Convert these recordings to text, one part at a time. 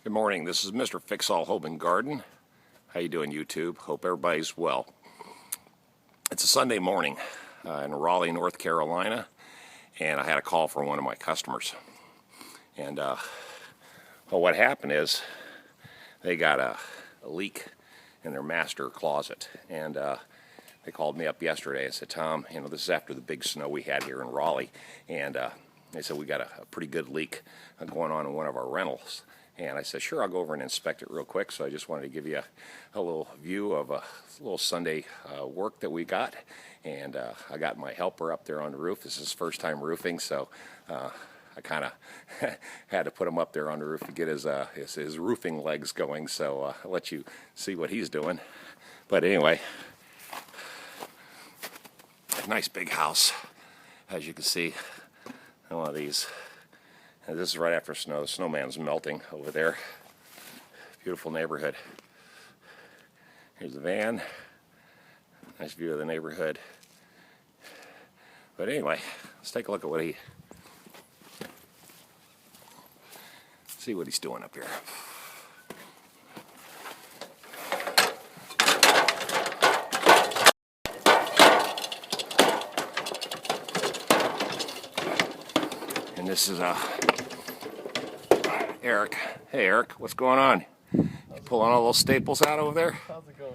Good morning. This is Mr. Fix-All Home and Garden. How you doing, YouTube? Hope everybody's well. It's a Sunday morning in Raleigh, North Carolina, and I had a call from one of my customers. And what happened is they got a leak in their master closet, and they called me up yesterday and said, "Tom, this is after the big snow we had here in Raleigh, and they said we got a pretty good leak going on in one of our rentals." And I said, "Sure, I'll go over and inspect it real quick." So I just wanted to give you a little view of a little Sunday work that we got. And I got my helper up there on the roof. This is his first time roofing, so I kind of had to put him up there on the roof to get his roofing legs going. So I'll let you see what he's doing. But anyway, nice big house, as you can see. One of these. And this is right after snow. The snowman's melting over there. Beautiful neighborhood. Here's the van. Nice view of the neighborhood. But anyway, let's take a look at see what he's doing up here. And this is Eric. Hey Eric, what's going on? You pulling all those staples out over there? How's it going,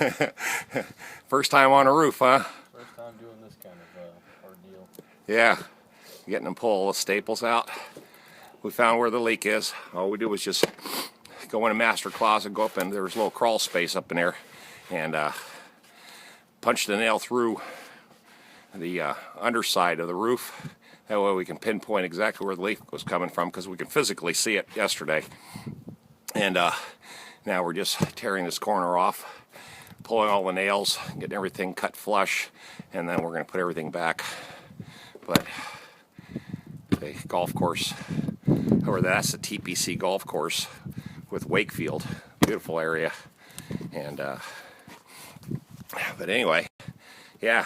YouTube? First time on a roof, huh? First time doing this kind of ordeal. Yeah, getting them pull all the staples out. We found where the leak is. All we do was just go in a master closet, go up, and there was a little crawl space up in there, and punch the nail through the underside of the roof. That way we can pinpoint exactly where the leak was coming from, because we can physically see it yesterday. And now we're just tearing this corner off, pulling all the nails, getting everything cut flush, and then we're going to put everything back. But the golf course, or that's the TPC golf course with Wakefield, beautiful area. And but anyway, yeah,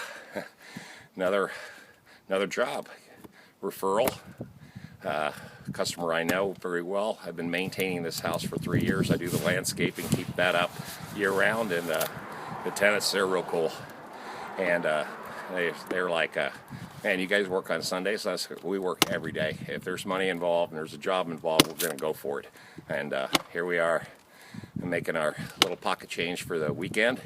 another job. Referral, customer I know very well. I've been maintaining this house for 3 years. I do the landscaping, keep that up year round, and the tenants, they're real cool. And they're like, "Man, you guys work on Sundays?" I said, "We work every day. If there's money involved and there's a job involved, we're going to go for it." And here we are, making our little pocket change for the weekend.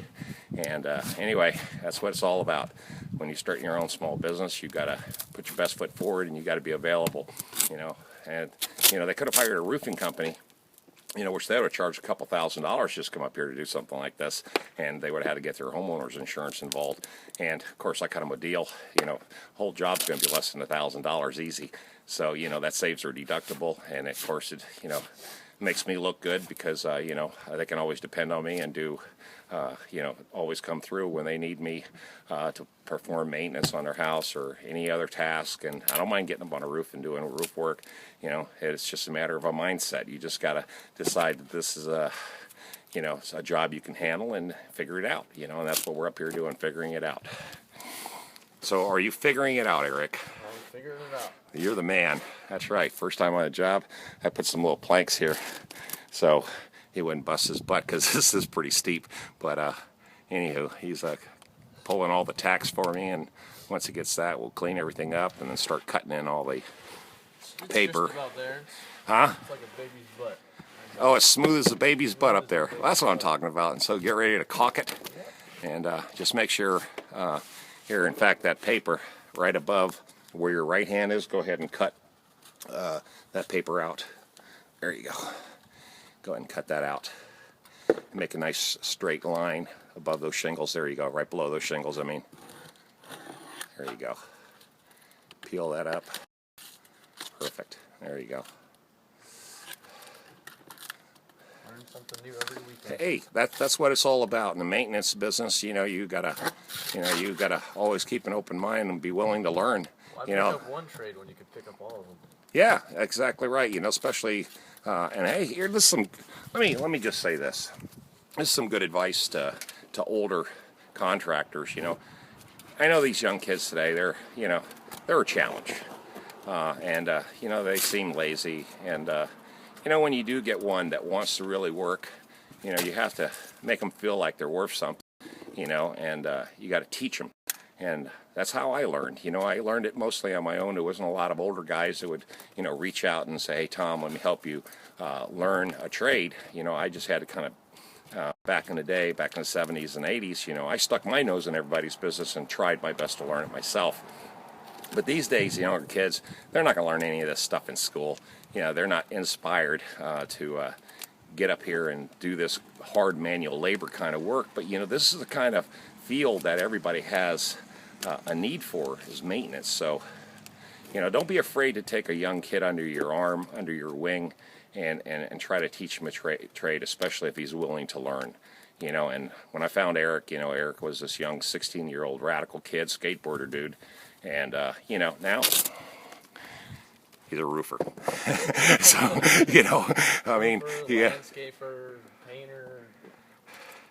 And anyway, that's what it's all about. When you start your own small business, you got to put your best foot forward, and you got to be available, And they could have hired a roofing company, which they would have charged a couple $1,000 just to come up here to do something like this, and they would have had to get their homeowner's insurance involved. And of course, I cut them a deal. Whole job's going to be less than $1,000 easy. So that saves their deductible, and of course it makes me look good, because they can always depend on me and do always come through when they need me to perform maintenance on their house or any other task. And I don't mind getting them on a roof and doing roof work. It's just a matter of a mindset. You just got to decide that this is it's a job you can handle and figure it out, and that's what we're up here doing, figuring it out. So are you figuring it out, Eric? I'm figuring it out. You're the man. That's right. First time on a job, I put some little planks here so he wouldn't bust his butt, because this is pretty steep. But anywho, he's pulling all the tacks for me, and once he gets that, we'll clean everything up and then start cutting in all the paper. Just about there. Huh? It's like a baby's butt. Oh, as smooth as a baby's butt up there. Well, that's what I'm talking about. And so get ready to caulk it, and just make sure here, in fact, that paper right above where your right hand is, go ahead and cut that paper out. There you go. Go ahead and cut that out. Make a nice straight line above those shingles. There you go. Right below those shingles, I mean. There you go. Peel that up. Perfect. There you go. Learn something new every weekend. Hey, that's what it's all about in the maintenance business. You gotta always keep an open mind and be willing to learn. Why pick up one trade when you could pick up all of them? Yeah, exactly right. Especially, and hey, here, this is some. Let me just say this. This is some good advice to older contractors. I know these young kids today. They're a challenge. and they seem lazy. And when you do get one that wants to really work, you have to make them feel like they're worth something, and you got to teach them. And that's how I learned. I learned it mostly on my own. There wasn't a lot of older guys that would, reach out and say, hey, Tom, let me help you learn a trade. I just had to kind of, back in the day, back in the 70s and 80s, I stuck my nose in everybody's business and tried my best to learn it myself. But these days, the younger kids, they're not going to learn any of this stuff in school. They're not inspired to get up here and do this hard manual labor kind of work. But, this is the kind of field that everybody has a need for, is maintenance. So, don't be afraid to take a young kid under your arm, under your wing, and try to teach him a trade, especially if he's willing to learn. And when I found Eric, Eric was this young 16-year-old radical kid, skateboarder dude. And, now he's a roofer. So, I mean, yeah. Landscaper, painter,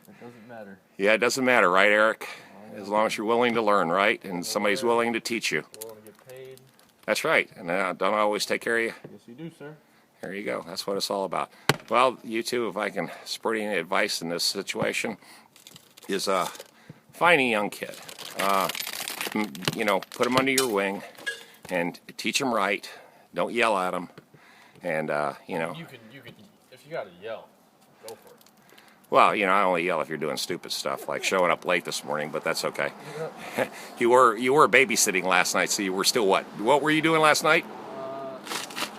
it doesn't matter. Yeah, it doesn't matter, right, Eric? As long as you're willing to learn, right? And somebody's willing to teach you. Willing to get paid. That's right. And don't I always take care of you? Yes, you do, sir. There you go. That's what it's all about. Well, you two, if I can spread any advice in this situation, is find a young kid. Put him under your wing and teach him right. Don't yell at him. And, You can, if you gotta yell, go for it. Well, I only yell if you're doing stupid stuff, like showing up late this morning, but that's okay. You were babysitting last night, so you were still what? What were you doing last night?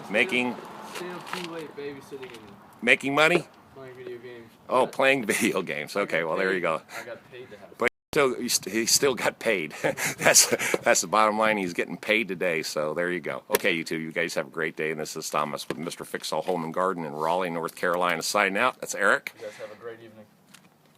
Making... Staying up too late babysitting and... Making money? Playing video games. Oh, playing video games. Okay, well, there you go. I got paid to have But he still got paid. That's the bottom line. He's getting paid today, so there you go. Okay, you two, you guys have a great day, and this is Thomas with Mr. Fix-All Home and Garden in Raleigh, North Carolina, signing out. That's Eric. You guys have a great evening.